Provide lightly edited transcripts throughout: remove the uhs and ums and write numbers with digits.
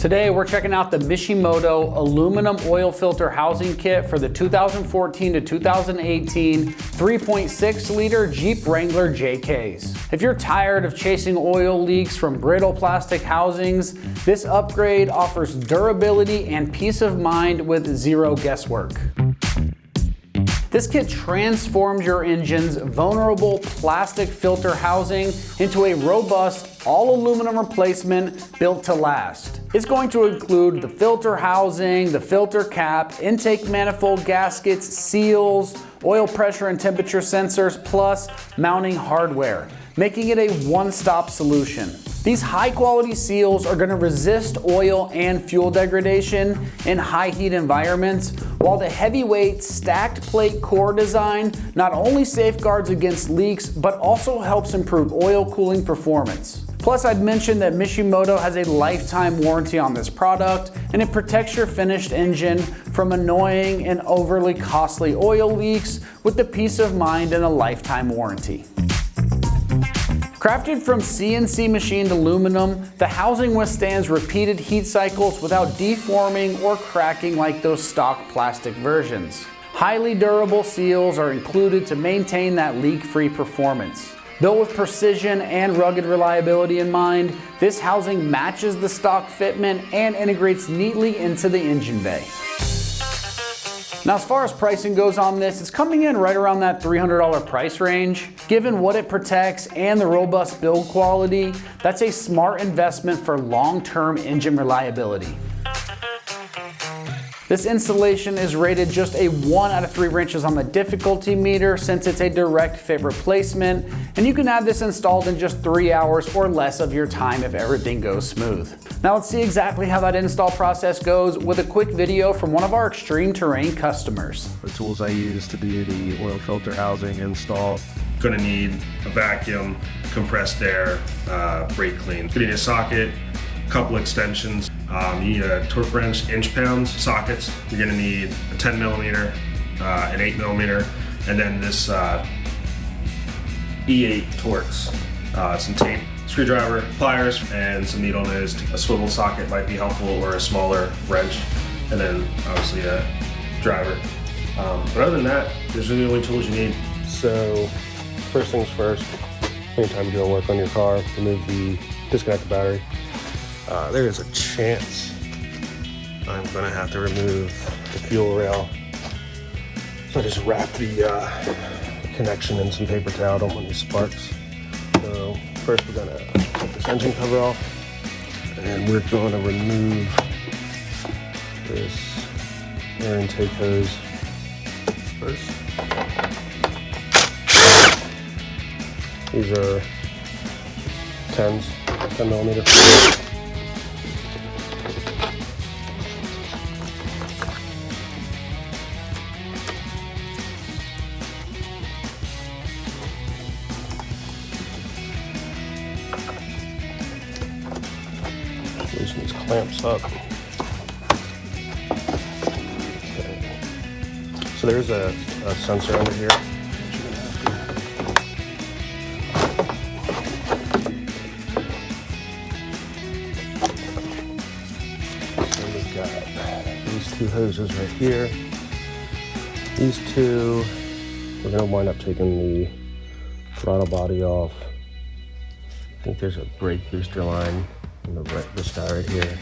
Today we're checking out the Mishimoto aluminum oil filter housing kit for the 2014 to 2018 3.6 liter Jeep Wrangler JKs. If you're tired of chasing oil leaks from brittle plastic housings, this upgrade offers durability and peace of mind with zero guesswork. This kit transforms your engine's vulnerable plastic filter housing into a robust all-aluminum replacement built to last. It's going to include the filter housing, the filter cap, intake manifold gaskets, seals, oil pressure and temperature sensors, plus mounting hardware, making it a one-stop solution. These high-quality seals are going to resist oil and fuel degradation in high-heat environments, while the heavyweight stacked plate core design not only safeguards against leaks, but also helps improve oil cooling performance. Plus, I'd mentioned that Mishimoto has a lifetime warranty on this product, and it protects your finished engine from annoying and overly costly oil leaks with the peace of mind and a lifetime warranty. Crafted from CNC machined aluminum, the housing withstands repeated heat cycles without deforming or cracking like those stock plastic versions. Highly durable seals are included to maintain that leak-free performance. Built with precision and rugged reliability in mind, this housing matches the stock fitment and integrates neatly into the engine bay. Now, as far as pricing goes on this, it's coming in right around that $300 price range. Given what it protects and the robust build quality, that's a smart investment for long-term engine reliability. This installation is rated just a 1 out of 3 wrenches on the difficulty meter since it's a direct fit replacement, and you can have this installed in just 3 hours or less of your time if everything goes smooth. Now let's see exactly how that install process goes with a quick video from one of our ExtremeTerrain customers. The tools I use to do the oil filter housing install. Going to need a vacuum, compressed air, brake clean. Going to need a socket, a couple extensions. You need a torque wrench, inch-pounds sockets. You're going to need a 10 millimeter, an 8 millimeter, and then this E8 Torx, some tape, screwdriver, pliers, and some needle nose. A swivel socket might be helpful, or a smaller wrench, and then obviously a driver. But other than that, those are the only tools you need. So first things first, anytime you're doing work on your car, disconnect the battery. There is a chance I'm gonna have to remove the fuel rail. So I just wrap the connection in some paper towel. Don't want any sparks. So first we're gonna take this engine cover off, and we're going to remove this air intake hose first. These are 10 millimeter. Loosen these clamps up. Okay. So there's a sensor under here. And we've got these two hoses right here. These two, we're going to wind up taking the throttle body off. I think there's a brake booster line in this guy right here.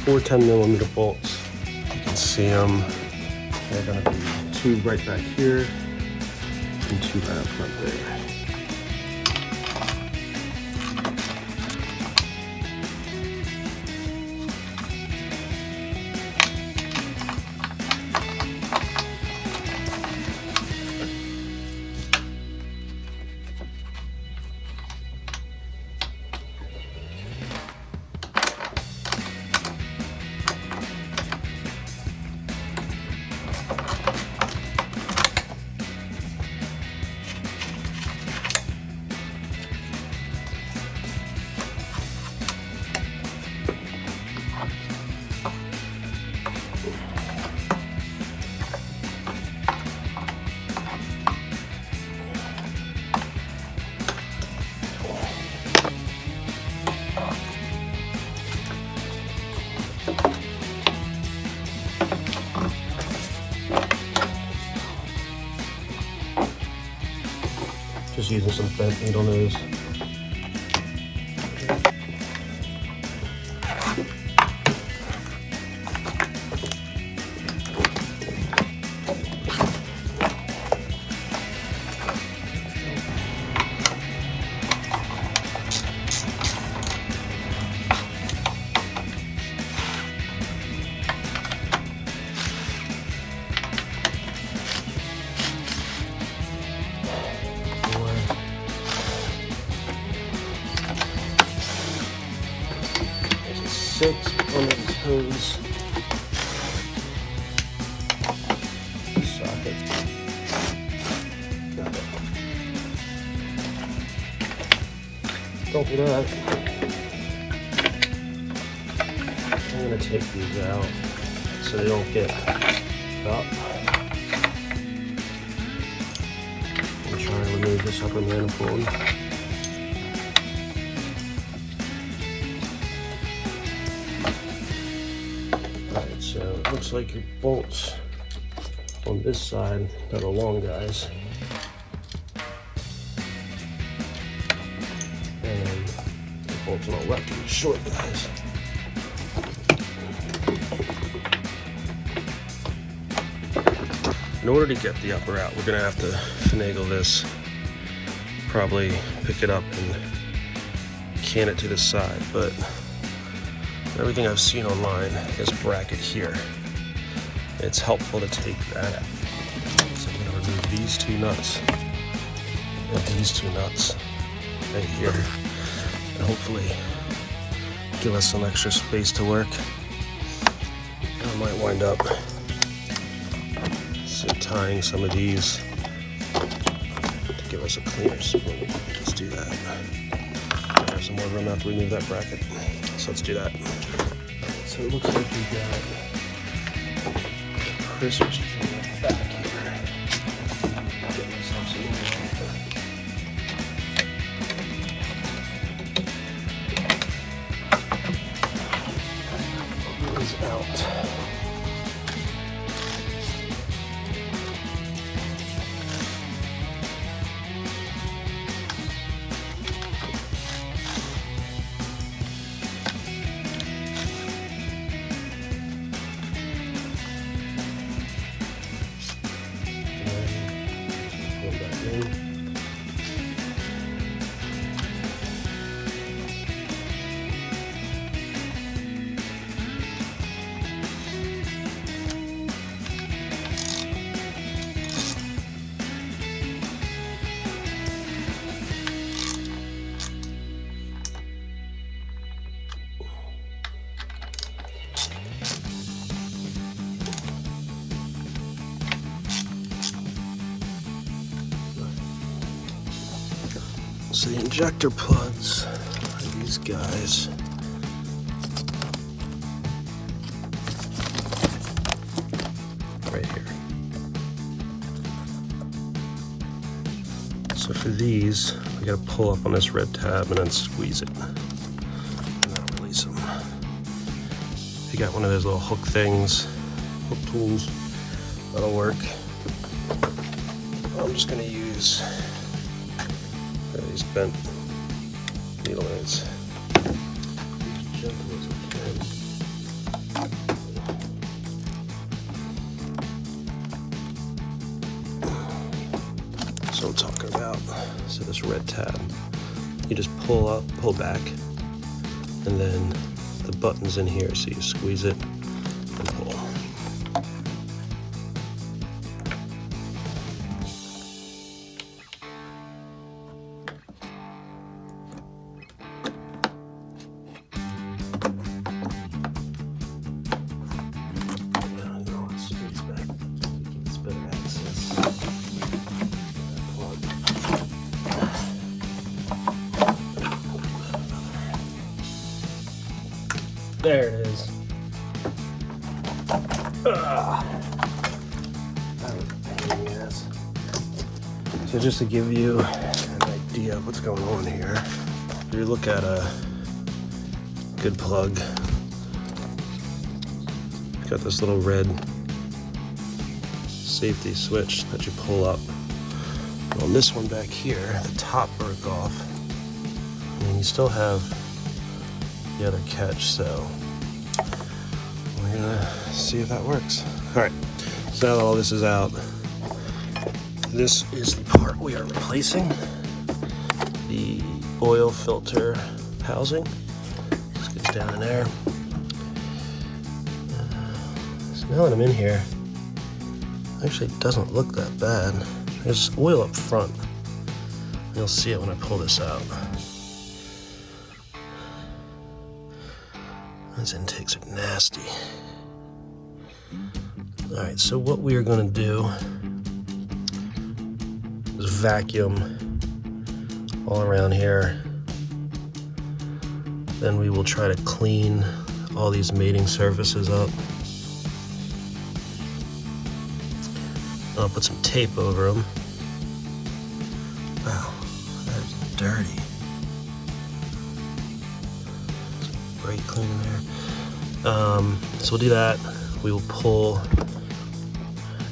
4 10mm bolts. You can see them. They're gonna be 2 right back here and 2 right up front there. Just using some bent needle nose. There's a 6 on these hose. Socket. Got it. Don't do that. I'm gonna take these out so they don't get up. I'm trying to remove this upper manifold. Alright, so it looks like your bolts on this side are the long guys. And the bolts on the left are the short guys. In order to get the upper out, we're gonna have to finagle this, probably pick it up and can it to the side, but everything I've seen online, this bracket here, it's helpful to take that out. So I'm gonna remove these 2 nuts and these 2 nuts right here, and hopefully give us some extra space to work. I might wind up tying some of these to give us a cleaner spoon. Let's do that. There's some more room after we move that bracket, so let's do that. So it looks like we got Christmas tree in the back here. Get myself some more. These out. So the injector plugs are these guys. Right here. So for these, we gotta pull up on this red tab and then squeeze it. And then release them. If you got one of those little hook things, hook tools, that'll work. I'm just gonna use these bent needle nose. As gentle as I can. this red tab. You just pull up, pull back, and then the button's in here, so you squeeze it and pull. There it is. That was a pain in the ass. So just to give you an idea of what's going on here, if you look at a good plug, it's got this little red safety switch that you pull up. On this one back here, the top broke off, and you still have the other catch, so we're gonna see if that works. All right, so now that all this is out, this is the part we are replacing, the oil filter housing. This gets down in there. So now that I'm in here, actually it doesn't look that bad. There's oil up front. You'll see it when I pull this out. Those intakes are nasty. All right, so what we are going to do is vacuum all around here. Then we will try to clean all these mating surfaces up. I'll put some tape over them. Wow, that is dirty. Brake clean in there. So we'll do that. We will pull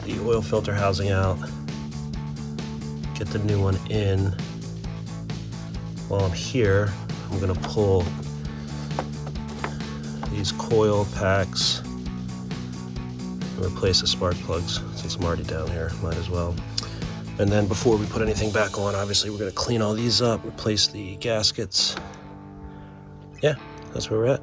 the oil filter housing out, get the new one in. While I'm here, I'm gonna pull these coil packs and replace the spark plugs. Since I'm already down here, might as well. And then before we put anything back on, obviously we're gonna clean all these up, replace the gaskets. Yeah, that's where we're at.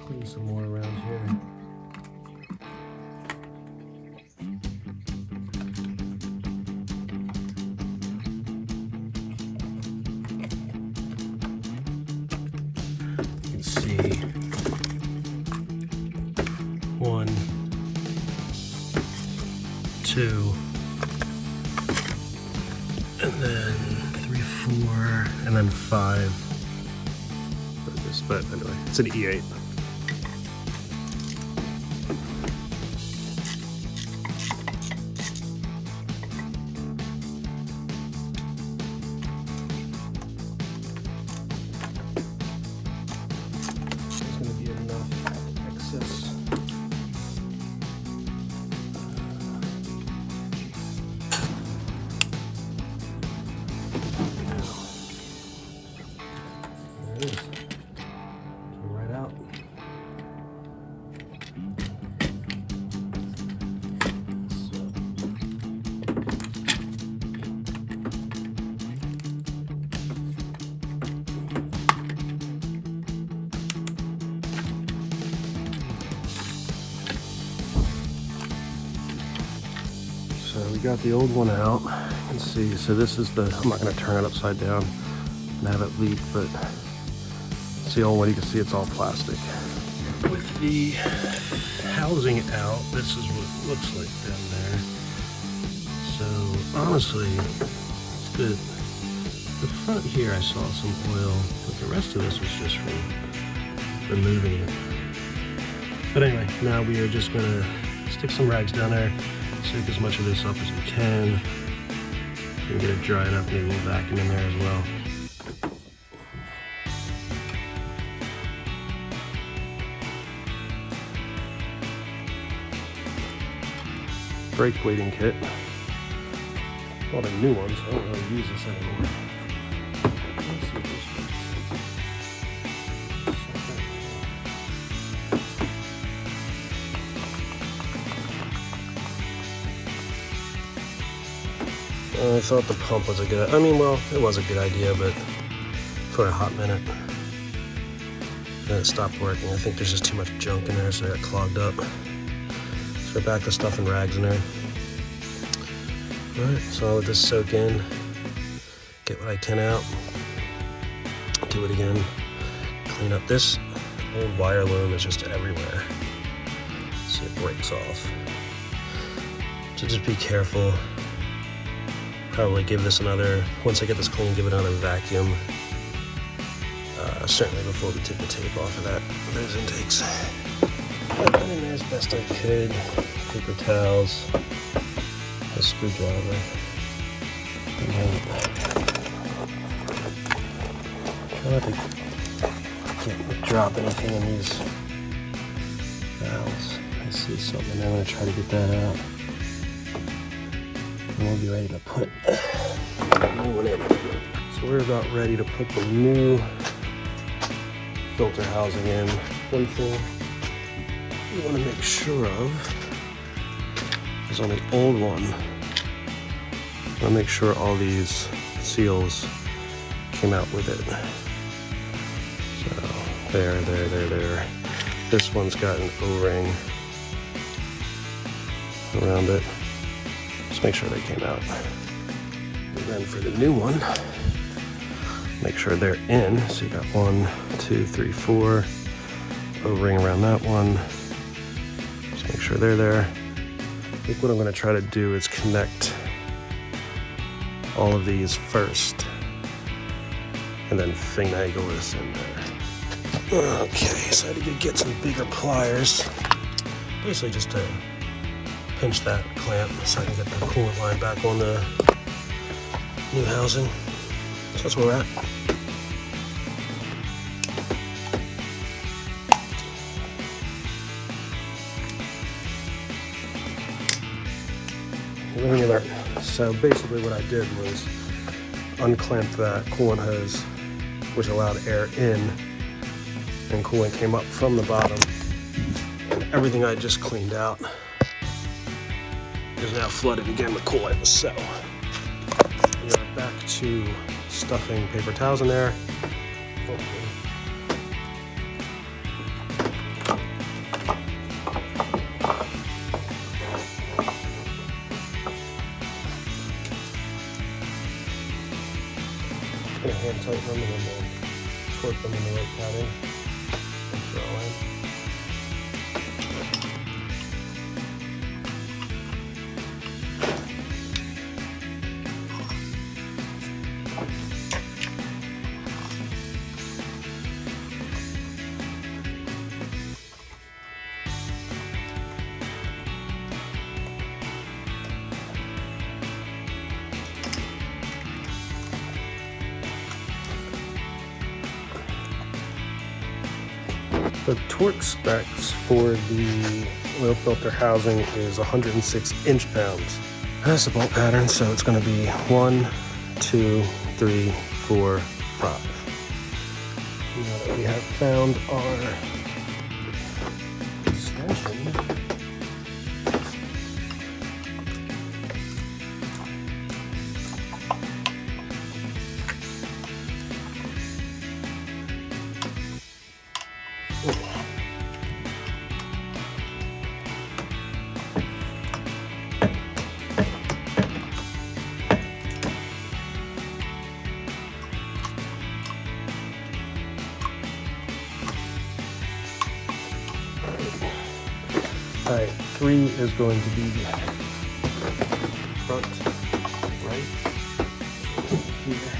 Clean some more around here. You can see 1, 2, and then 3, 4, and then 5. But anyway, it's an E8. There's going to be enough excess. There it is. Right out. we got the old one out. You can see, so this is the, I'm not gonna turn it upside down and have it leak, but it's the old one. You can see it's all plastic. With the housing out, this is what it looks like down there. So honestly, it's good. The front here I saw some oil, but the rest of this was just from removing it. But anyway, now we are just gonna stick some rags down there, soak as much of this up as we can, and get it dry enough, maybe we'll vacuum in there as well. Brake bleeding kit. Bought a new one, so I don't really use this anymore. Let's see if this works. I thought the pump was a good, well, it was a good idea, but for a hot minute. Then it stopped working. I think there's just too much junk in there, so it got clogged up. So we're back to stuffing rags in there. Alright, so I'll let this soak in, get what I can out, do it again, clean up. This old wire loom is just everywhere. See, it breaks off. So just be careful. Probably give this another, once I get this clean, give it another vacuum. Certainly before we take the tape off of those intakes. Got that in there as best I could. Paper towels, a screwdriver, and then try not to drop anything in these valves. I see something in there, I'm going to try to get that out. And we'll be ready to put the new one in. So we're about ready to put the new filter housing in. One thing you want to make sure of is on the old one, I'll make sure all these seals came out with it. So there. This one's got an O-ring around it. Just make sure they came out. And then for the new one, make sure they're in. So you got 1, 2, 3, 4. O-ring around that one. Just make sure they're there. I think what I'm going to try to do is connect all of these first and then finagle this in there. Okay, so I had to get some bigger pliers. Basically just to pinch that clamp so I can get the coolant line back on the new housing. So that's where we're at. So basically what I did was unclamp that coolant hose, which allowed air in, and coolant came up from the bottom. And everything I just cleaned out is now flooded again with coolant. So we are back to stuffing paper towels in there. Hopefully. Hand tighten them and then torque them in the right pattern and throw in. The torque specs for the oil filter housing is 106 inch-pounds. That's a bolt pattern, so it's going to be 1, 2, 3, 4, 5. Now that we have found our extension, All right, 3 is going to be front right here.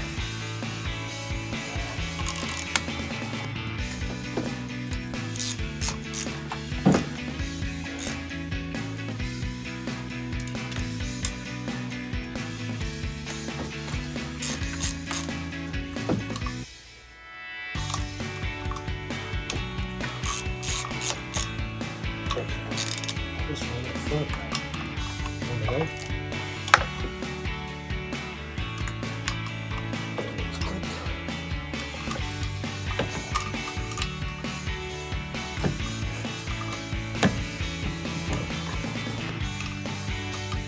This one up front, on the right. Let's click.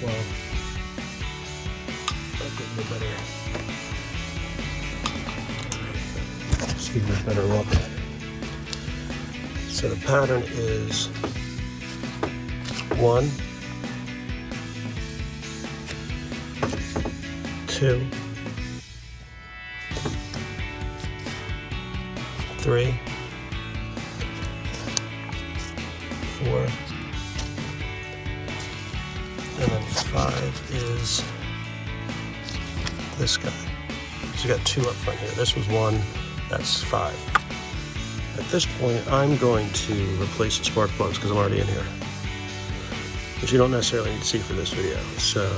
Well, that gives me a better, just give me a better look. So the pattern is 1, 2, 3, 4, and then 5 is this guy. So you got 2 up front here. This was 1, that's 5. At this point, I'm going to replace the spark plugs because I'm already in here, which you don't necessarily need to see for this video. So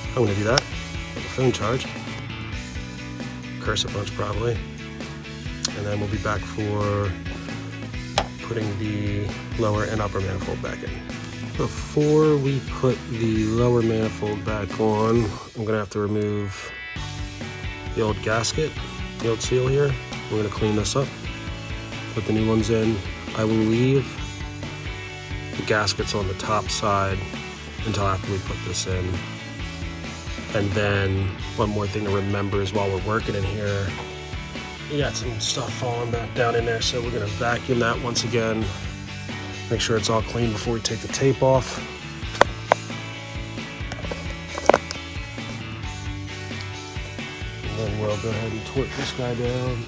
I'm going to do that with a phone charge, curse a bunch probably, and then we'll be back for putting the lower and upper manifold back in. Before we put the lower manifold back on, I'm going to have to remove the old gasket, the old seal here. We're going to clean this up, put the new ones in. I will leave the gaskets on the top side until after we put this in. And then one more thing to remember is while we're working in here, you got some stuff falling back down in there, so we're gonna vacuum that once again. Make sure it's all clean before we take the tape off. And then we'll go ahead and torque this guy down.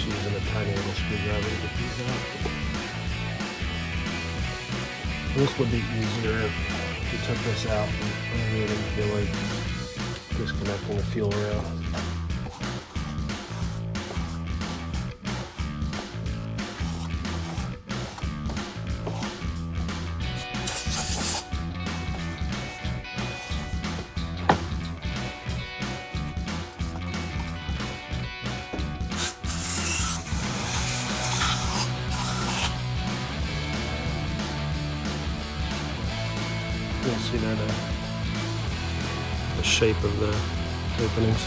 Using a tiny little screwdriver to get these out. This would be easier if we took this out and we didn't feel like disconnecting the fuel rail. You'll see that the shape of the openings.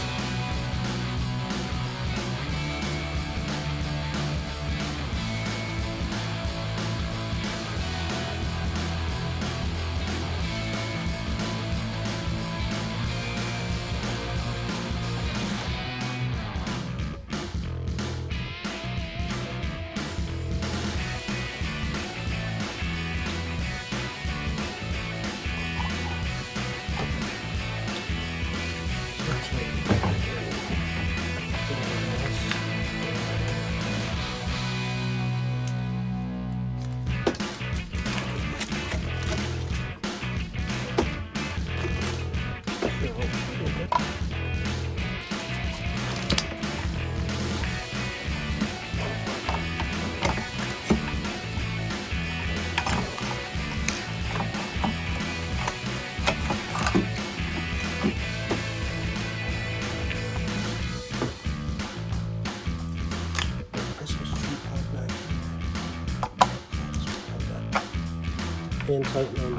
And tighten them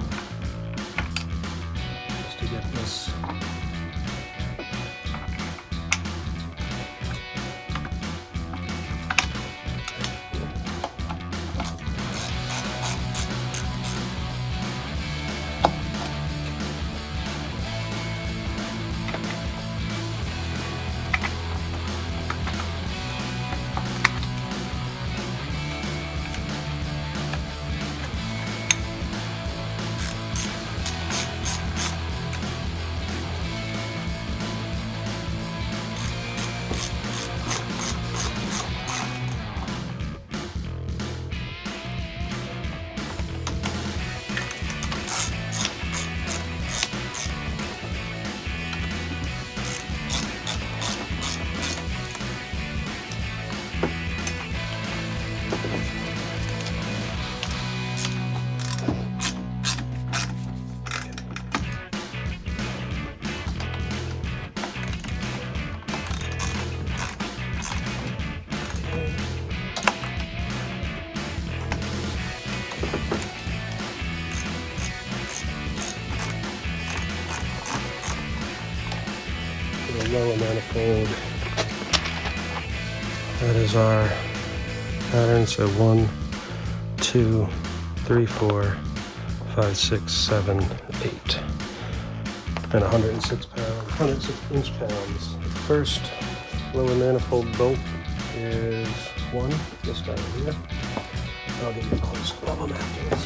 just to get this lower manifold. That is our pattern. So 1, 2, 3, 4, 5, 6, 7, 8. And 106 inch pounds. The first lower manifold bolt is this guy over here. I'll give you a close up of them afterwards.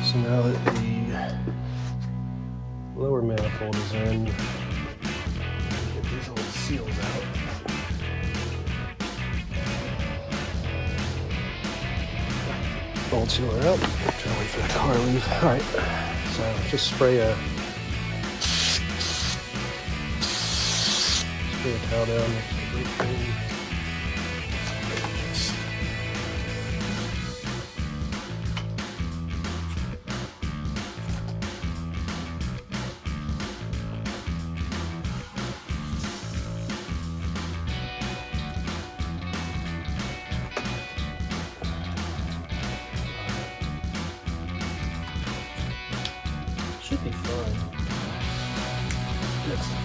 So now that the lower manifold is in, get these old seals out. Bolt sealer out. Try to wait for the car to leave. All right, so just spray a towel down. Should be fine. Next time.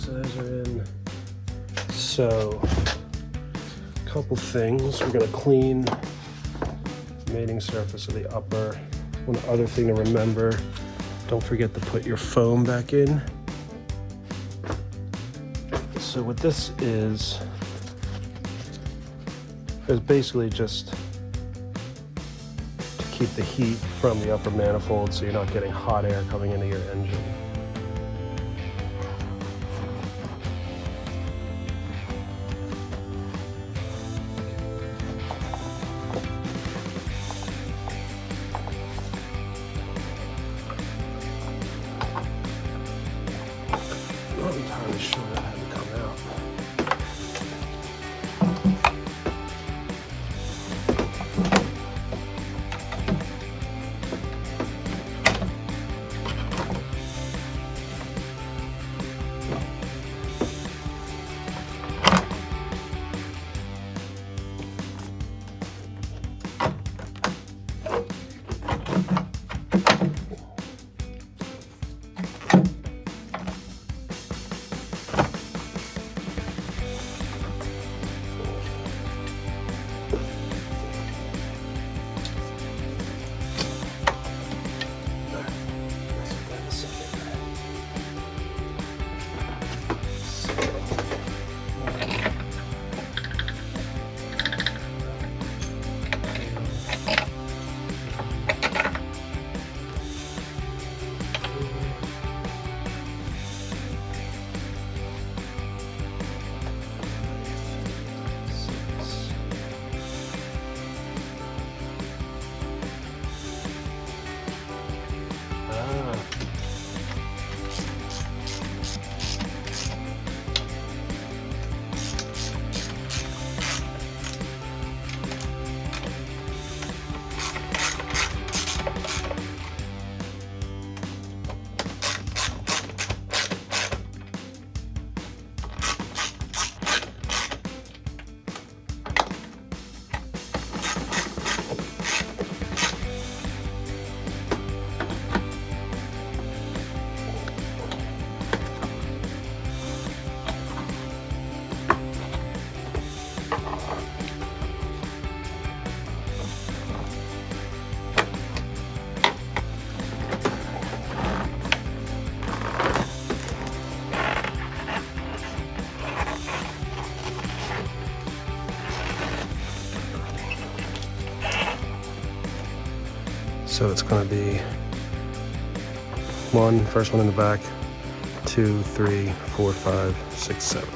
Those are in. So, a couple things. We're going to clean the mating surface of the upper. One other thing to remember, don't forget to put your foam back in. So what this is basically just to keep the heat from the upper manifold so you're not getting hot air coming into your engine. I'm not entirely sure that had to come out. So it's going to be first one in the back, 2, 3, 4, 5, 6, 7.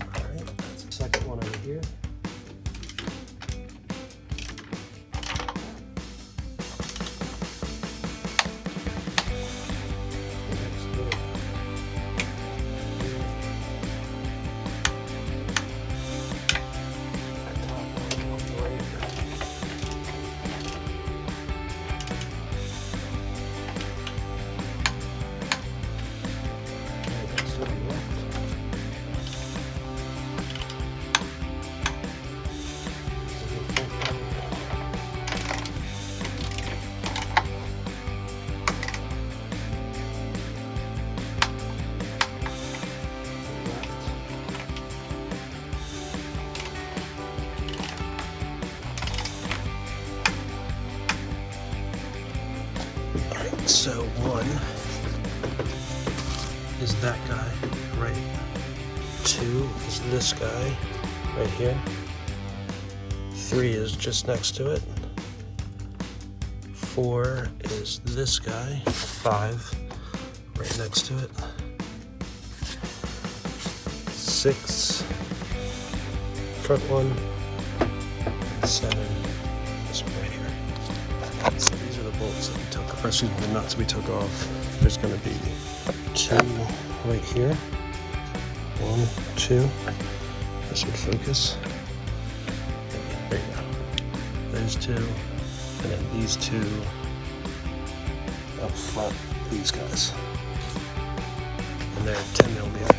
Alright, that's the second one over here. So one is that guy, right? 2 is this guy, right here. 3 is just next to it. 4 is this guy. 5, right next to it. 6, front one. 7, this one right here. So these are the bolts that we took, or excuse me, the nuts we took off. There's going to be 2 right here. 1, 2. This would focus. There you go. There's 2, and then these 2 up front. These guys, and they're 10 millimeter.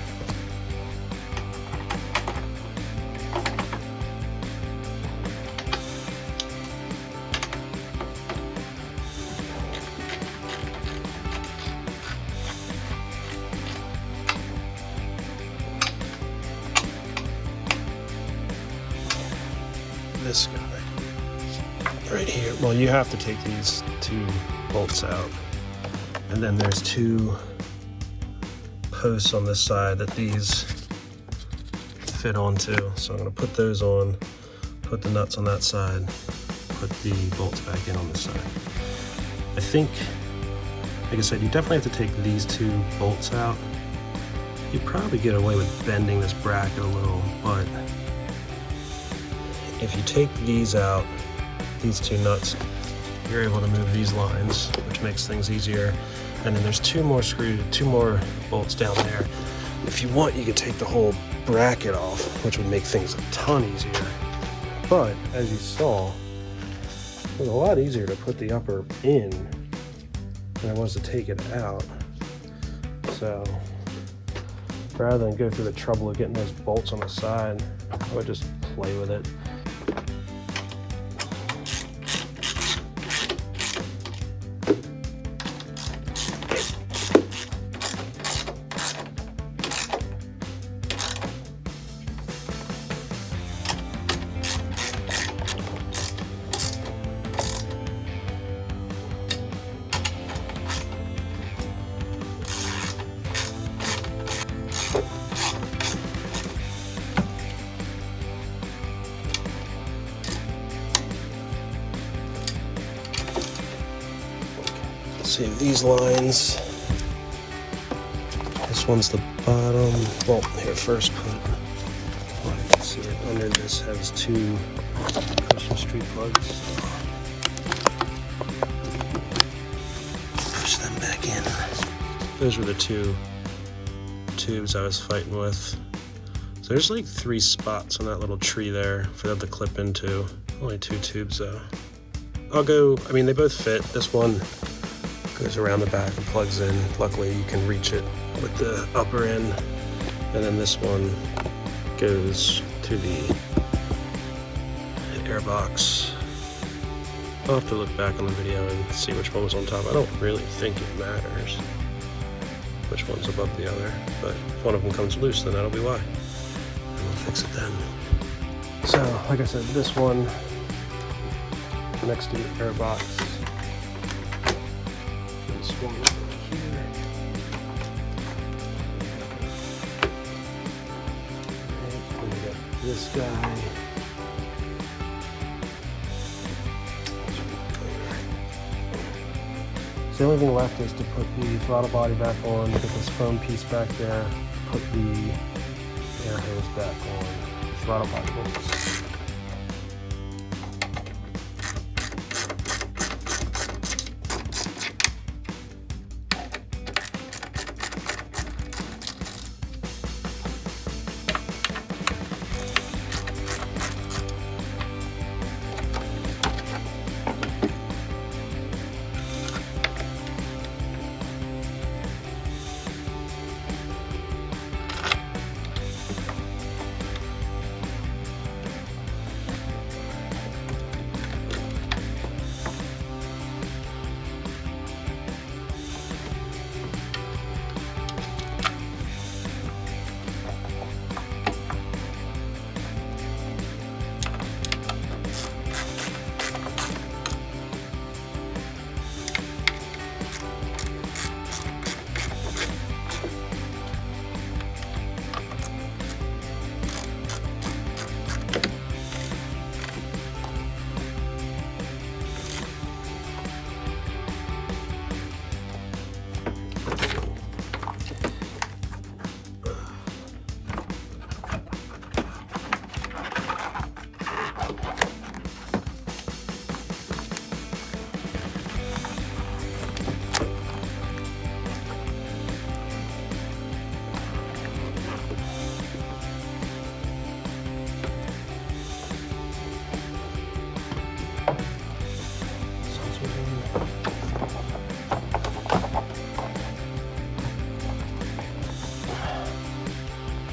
This guy right here. Well, you have to take these 2 bolts out, and then there's 2 posts on this side that these fit onto. So I'm going to put those on, put the nuts on that side, put the bolts back in on this side. I think, like I said, you definitely have to take these 2 bolts out. You probably get away with bending this bracket a little, but if you take these out, these 2 nuts, you're able to move these lines, which makes things easier. And then there's 2 more screws, 2 more bolts down there. If you want, you could take the whole bracket off, which would make things a ton easier. But as you saw, it was a lot easier to put the upper in than it was to take it out. So rather than go through the trouble of getting those bolts on the side, I would just play with it. See these lines. This one's the bottom. Well, here first put. Well, you can see it under this has 2 Christmas tree plugs. Push them back in. Those were the 2 tubes I was fighting with. So there's like 3 spots on that little tree there for them to clip into. Only 2 tubes though. I mean, they both fit. This one goes around the back and plugs in. Luckily you can reach it with the upper end, and then this one goes to the air box. I'll have to look back on the video and see which one was on top. I don't really think it matters which one's above the other, but if one of them comes loose, then that'll be why, and we'll fix it then. So like I said, this one next to your air box. This one over here. And we got this guy. So the only thing left is to put the throttle body back on, get this foam piece back there, put the air hose back on the throttle body bolts.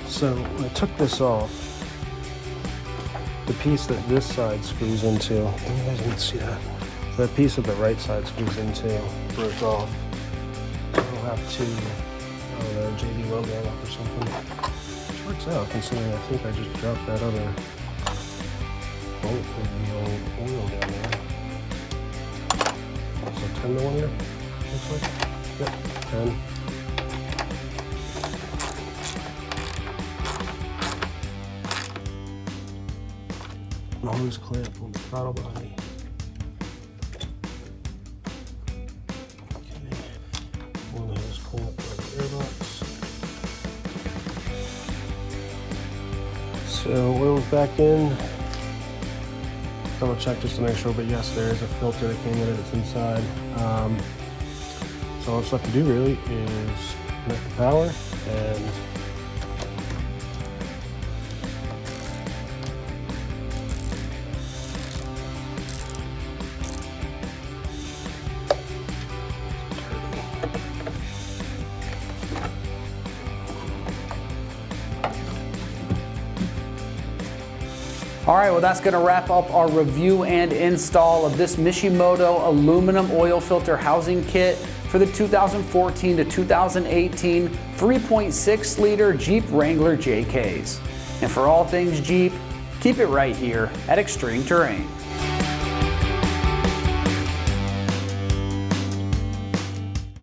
So I took this off, the piece that this side screws into, you guys can see that, that piece that the right side screws into broke off. So I'll have to, I don't know, JB logo up or something. Which works out considering I think I just dropped that other bolt with the old oil down there. So 10 millimeter, looks like. Yep, 10. Hose clamp on the throttle body. Okay. One hose clamp on the airbox. So oil's back in. Double check just to make sure, but yes, there is a filter that came with it. It's inside. So all that's left to do really is connect the power and All right, well, that's gonna wrap up our review and install of this Mishimoto aluminum oil filter housing kit for the 2014 to 2018 3.6 liter Jeep Wrangler JKs. And for all things Jeep, keep it right here at Extreme Terrain.